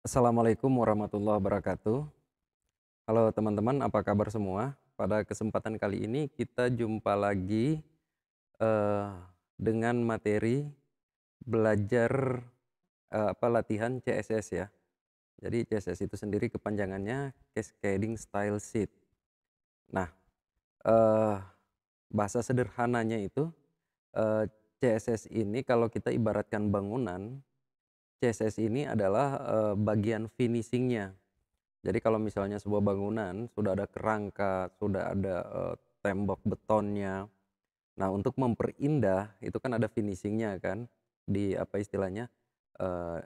Assalamualaikum warahmatullahi wabarakatuh. Halo teman-teman, apa kabar semua? Pada kesempatan kali ini kita jumpa lagi eh, dengan materi belajar latihan CSS ya. Jadi CSS itu sendiri kepanjangannya Cascading Style Sheet. Nah, eh, bahasa sederhananya itu eh, CSS ini kalau kita ibaratkan bangunan, CSS ini adalah bagian finishingnya. Jadi kalau misalnya sebuah bangunan sudah ada kerangka, sudah ada, tembok betonnya. Nah, untuk memperindah itu kan ada finishingnya kan, di apa istilahnya, eee,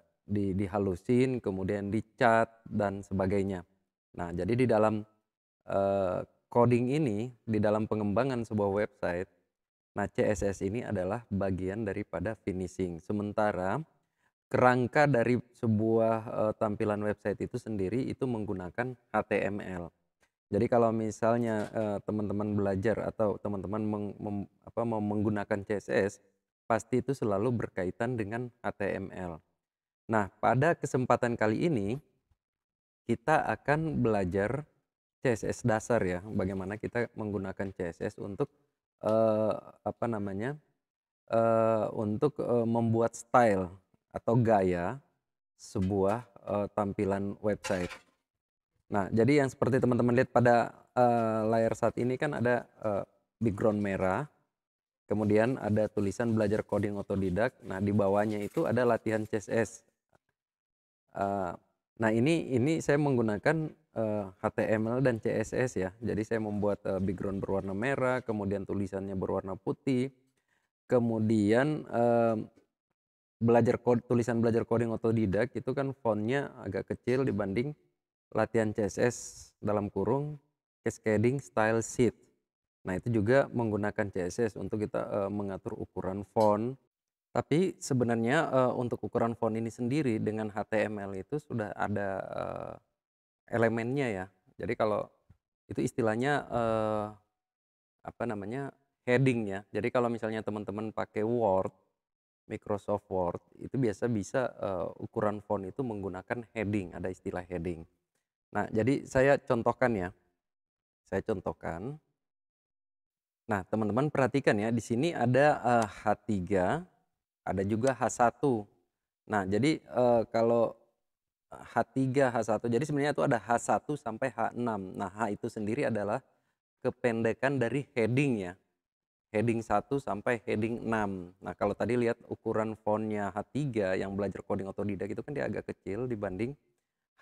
dihalusin, kemudian dicat dan sebagainya. Nah, jadi di dalam, coding ini, di dalam pengembangan sebuah website, nah CSS ini adalah bagian daripada finishing. Sementara kerangka dari sebuah, tampilan website itu sendiri itu menggunakan HTML. Jadi kalau misalnya, teman-teman belajar atau teman-teman mau menggunakan CSS, pasti itu selalu berkaitan dengan HTML. Nah, pada kesempatan kali ini kita akan belajar CSS dasar ya, bagaimana kita menggunakan CSS untuk, eee, apa namanya, membuat style atau gaya sebuah, tampilan website. Nah, jadi yang seperti teman-teman lihat pada, layar saat ini kan ada, background merah, kemudian ada tulisan belajar coding otodidak, nah di bawahnya itu ada latihan CSS. Eee, nah ini saya menggunakan, HTML dan CSS ya. Jadi saya membuat, background berwarna merah, kemudian tulisannya berwarna putih, kemudian, tulisan belajar coding otodidak itu kan fontnya agak kecil dibanding latihan CSS dalam kurung cascading style sheet. Nah, itu juga menggunakan CSS untuk kita, mengatur ukuran font. Tapi sebenarnya, untuk ukuran font ini sendiri dengan HTML itu sudah ada, elemennya ya. Jadi kalau itu istilahnya, heading ya. Jadi kalau misalnya teman-teman pakai Word, Microsoft Word, itu biasa bisa, ukuran font itu menggunakan heading, ada istilah heading. Nah, jadi saya contohkan ya, saya contohkan. Nah, teman-teman perhatikan ya, di sini ada, H3, ada juga H1. Nah, jadi, kalau H3, H1, jadi sebenarnya itu ada H1 sampai H6. Nah, H itu sendiri adalah kependekan dari heading ya, heading 1 sampai heading 6. Nah, kalau tadi lihat ukuran fontnya H3 yang belajar coding otodidak itu kan dia agak kecil dibanding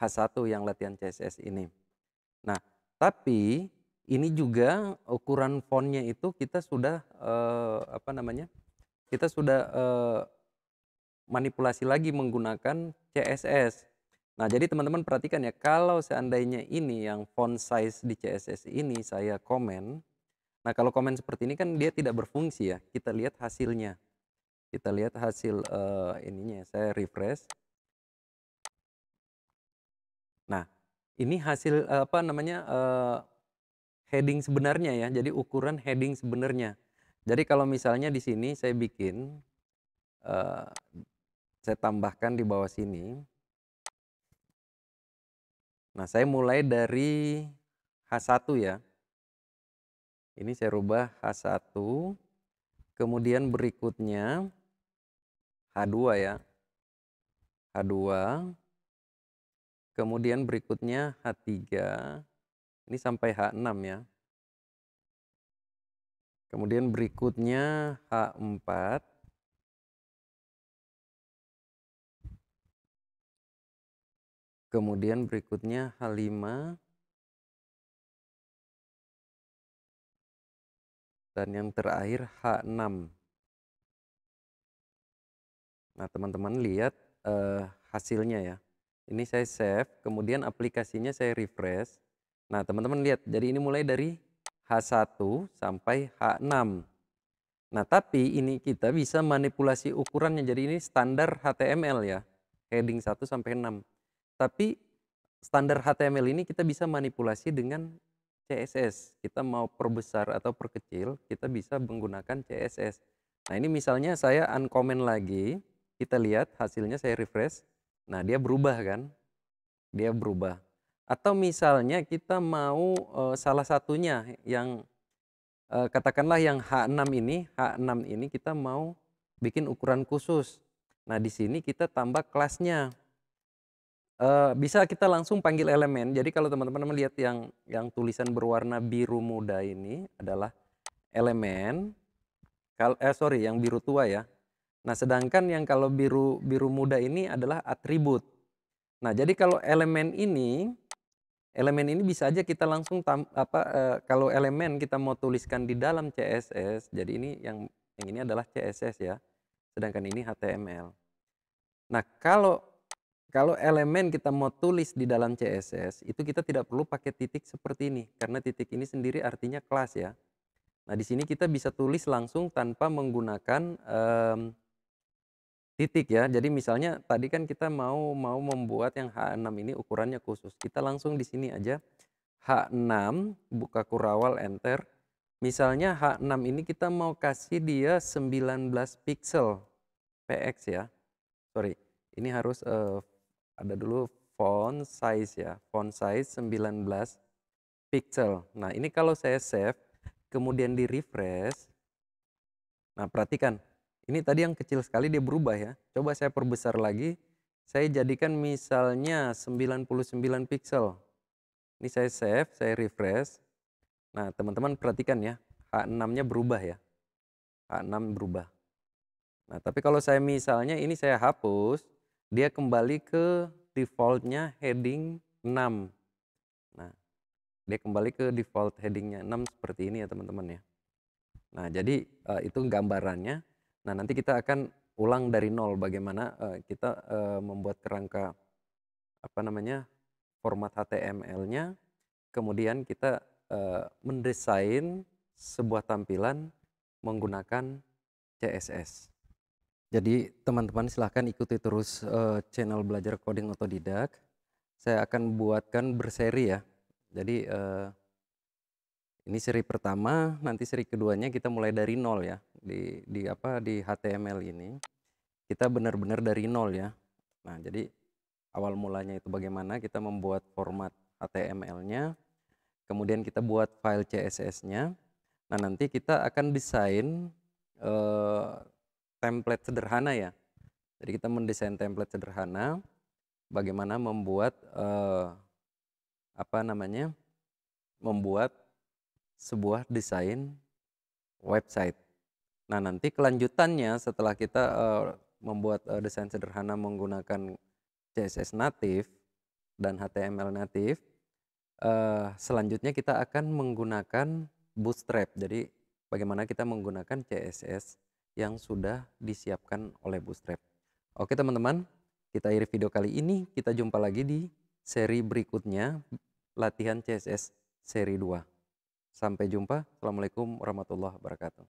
H1 yang latihan CSS ini. Nah, tapi ini juga ukuran fontnya itu kita sudah, kita sudah, manipulasi lagi menggunakan CSS. Nah, jadi teman-teman perhatikan ya, kalau seandainya ini yang font size di CSS ini saya komen, nah kalau komen seperti ini kan dia tidak berfungsi ya, kita lihat hasilnya. Kita lihat hasil, ininya, saya refresh. Nah, ini hasil, heading sebenarnya ya, jadi ukuran heading sebenarnya. Jadi kalau misalnya di sini saya bikin, eee, saya tambahkan di bawah sini. Nah, saya mulai dari H1 ya. Ini saya rubah H1, kemudian berikutnya H2 ya, H2, kemudian berikutnya H3, ini sampai H6 ya. Kemudian berikutnya H4, kemudian berikutnya H5, dan yang terakhir H6. Nah, teman-teman lihat, hasilnya ya. Ini saya save, kemudian aplikasinya saya refresh. Nah, teman-teman lihat, jadi ini mulai dari H1 sampai H6. Nah, tapi ini kita bisa manipulasi ukurannya, jadi ini standar HTML ya, heading 1 sampai 6. Tapi standar HTML ini kita bisa manipulasi dengan CSS. Kita mau perbesar atau perkecil, kita bisa menggunakan CSS. Nah, ini misalnya saya uncomment lagi, kita lihat hasilnya saya refresh. Nah, dia berubah kan. dia berubah. Atau misalnya kita mau, salah satunya yang, katakanlah yang H6 ini kita mau bikin ukuran khusus. Nah, di sini kita tambah kelasnya. Bisa kita langsung panggil elemen. Jadi kalau teman-teman melihat yang tulisan berwarna biru muda ini adalah elemen, sorry yang biru tua ya. Nah, sedangkan yang kalau biru biru muda ini adalah atribut. Nah, jadi kalau elemen ini bisa aja kita langsung kalau elemen kita mau tuliskan di dalam CSS, jadi ini yang ini adalah CSS ya, sedangkan ini HTML. Nah, kalau elemen kita mau tulis di dalam CSS, itu kita tidak perlu pakai titik seperti ini, karena titik ini sendiri artinya kelas ya. Nah, di sini kita bisa tulis langsung tanpa menggunakan titik ya. Jadi misalnya tadi kan kita mau membuat yang H6 ini ukurannya khusus. Kita langsung di sini aja H6 buka kurawal enter. Misalnya H6 ini kita mau kasih dia 19 pixel px ya. Sorry, ini harus ada dulu font size ya. Font size 19 pixel. Nah, ini kalau saya save kemudian di refresh. Nah, perhatikan. Ini tadi yang kecil sekali dia berubah ya. Coba saya perbesar lagi. Saya jadikan misalnya 99 pixel. Ini saya save, saya refresh. Nah, teman-teman perhatikan ya. H6-nya berubah ya. H6 berubah. Nah, tapi kalau saya misalnya ini saya hapus, dia kembali ke default-nya heading 6. Nah, dia kembali ke default heading-nya 6 seperti ini ya teman-teman ya. Nah, jadi itu gambarannya. Nah, nanti kita akan ulang dari nol bagaimana kita membuat kerangka format HTML-nya, kemudian kita mendesain sebuah tampilan menggunakan CSS. Jadi teman-teman silahkan ikuti terus channel Belajar Coding Otodidak. Saya akan buatkan berseri ya. Jadi ini seri pertama, nanti seri keduanya kita mulai dari nol ya. Di HTML ini kita benar-benar dari nol ya. Nah, jadi awal mulanya itu bagaimana kita membuat format HTML-nya, kemudian kita buat file CSS-nya. Nah, nanti kita akan desain template sederhana ya. Jadi kita mendesain template sederhana, bagaimana membuat membuat sebuah desain website. Nah, nanti kelanjutannya setelah kita membuat desain sederhana menggunakan CSS natif dan HTML natif, selanjutnya kita akan menggunakan Bootstrap. Jadi bagaimana kita menggunakan CSS yang sudah disiapkan oleh Bootstrap. Oke teman-teman, kita akhiri video kali ini. Kita jumpa lagi di seri berikutnya, latihan CSS seri 2. Sampai jumpa. Assalamualaikum warahmatullahi wabarakatuh.